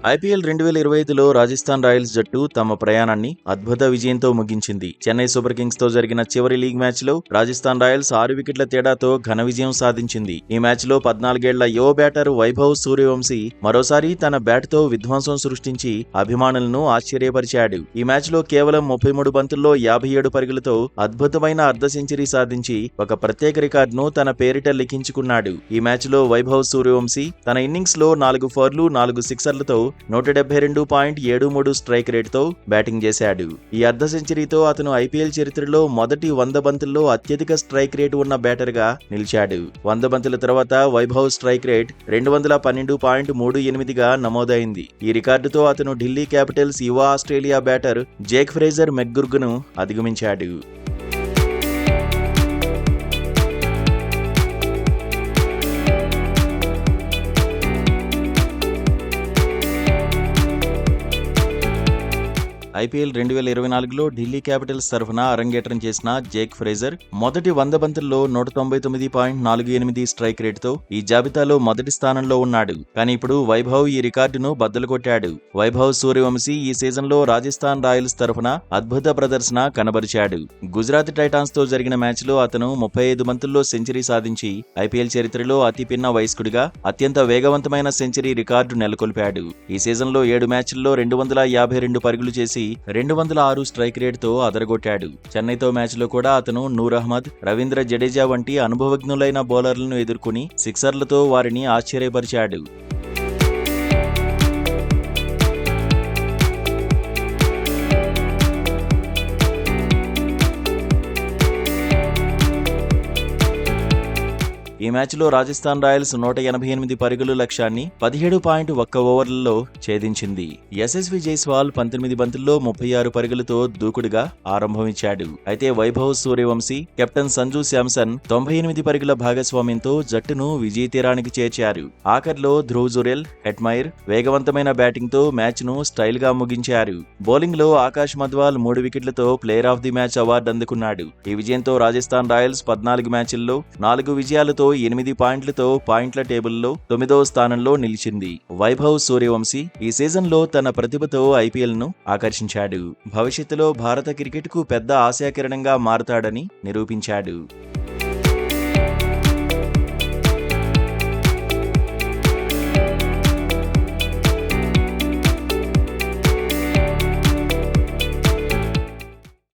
IPL 2025లో Rajasthan Royals జట్టు తమ ప్రయాణాన్ని అద్భుత విజయంతో ముగించింది. చెన్నై సూపర్ కింగ్స్ తో జరిగిన చివరి లీగ్ మ్యాచ్ లో రాజస్థాన్ రాయల్స్ 6 వికెట్ల తేడాతో ఘన విజయం సాధించింది. ఈ మ్యాచ్ లో 14 ఏళ్ల యువ బ్యాటర్ వైభవ్ సూర్యవంశీ మరోసారి తన బ్యాట్ తో విధ్వంసం సృష్టించి అభిమానులను ఆశ్చర్యపరిచాడు. ఈ మ్యాచ్ లో కేవలం 33 బంతుల్లో 57 పరుగులతో అద్భుతమైన అర్ధ సెంచరీ సాధించి ఒక ప్రత్యేక రికార్డును తన పేరిట లిఖించుకున్నాడు. ఈ మ్యాచ్ లో వైభవ్ సూర్యవంశీ తన ఇన్నింగ్స్ లో 4 ఫోర్లు 4 సిక్సర్లతో 172.73 స్ట్రైక్ రేటుతో బ్యాటింగ్ చేశాడు. ఈ అర్ధ సెంచరీతో అతను ఐపీఎల్ చరిత్రలో మొదటి 100 బంతుల్లో అత్యధిక స్ట్రైక్ రేటు ఉన్న బ్యాటర్ గా నిలిచాడు. 100 బంతుల తర్వాత వైభవ్ స్ట్రైక్ రేట్ 212.38గా నమోదైంది. ఈ రికార్డుతో అతను ఢిల్లీ క్యాపిటల్స్ యువ ఆస్ట్రేలియా బ్యాటర్ జేక్ ఫ్రేజర్ మెక్గుర్గ్ను అధిగమించాడు. ఐపీఎల్ 2024లో ఢిల్లీ క్యాపిటల్స్ తరఫున అరంగేట్రం చేసిన జేక్ ఫ్రేజర్ మొదటి 100 బంతుల్లో 199.48 స్ట్రైక్ రేటుతో ఈ జాబితాలో మొదటి స్థానంలో ఉన్నాడు. కానీ ఇప్పుడు వైభవ్ ఈ రికార్డును బద్దలు కొట్టాడు. వైభవ్ సూర్యవంశీ ఈ సీజన్లో రాజస్థాన్ రాయల్స్ తరఫున అద్భుత ప్రదర్శన కనబరిచాడు. గుజరాత్ టైటాన్స్ తో జరిగిన మ్యాచ్ లో అతను 35 బంతుల్లో సెంచరీ సాధించి ఐపీఎల్ చరిత్రలో అతి పిన్న వయస్కుడిగా అత్యంత వేగవంతమైన సెంచరీ రికార్డు నెలకొల్పాడు. ఈ సీజన్లో 7 మ్యాచ్ల్లో 252 పరుగులు చేసి 206 స్ట్రైక్ రేటుతో అదరగొట్టాడు. చెన్నైతో మ్యాచ్లో కూడా అతను నూర్ అహ్మద్, రవీంద్ర జడేజా వంటి అనుభవజ్ఞులైన బౌలర్లను ఎదుర్కొని సిక్సర్లతో వారిని ఆశ్చర్యపరిచాడు. ఈ మ్యాచ్లో రాజస్థాన్ రాయల్స్ 188 పరుగుల లక్ష్యాన్ని 17.1 ఓవర్లలో ఛేదించింది. యశస్వి జైస్వాల్ 19 బంతుల్లో 36 పరుగులతో దూకుడుగా ఆరంభమిచ్చాడు. అయితే వైభవ్ సూర్యవంశీ, కెప్టెన్ సంజు శాంసన్ 98 పరుగుల భాగస్వామ్యంతో జట్టును విజయ తీరానికి చేర్చారు. ఆఖర్లో ధ్రువ్ జురెల్, హెట్మైర్ వేగవంతమైన బ్యాటింగ్ తో మ్యాచ్ ను స్టైల్ గా ముగించారు. బౌలింగ్ లో ఆకాష్ మధ్వాల్ 3 వికెట్లతో player of the match award అందుకున్నాడు. ఈ విజయంతో రాజస్థాన్ రాయల్స్ 14 మ్యాచ్ల్లో 4 విజయాలతో 8 పాయింట్లతో పాయింట్ల టేబుల్లో 9వ స్థానంలో నిలిచింది. వైభవ్ సూర్యవంశీ ఈ సీజన్లో తన ప్రతిభతో ఐపీఎల్ ను ఆకర్షించాడు. భవిష్యత్తులో భారత క్రికెట్ కు పెద్ద ఆశాకిరణంగా మారతాడని నిరూపించాడు.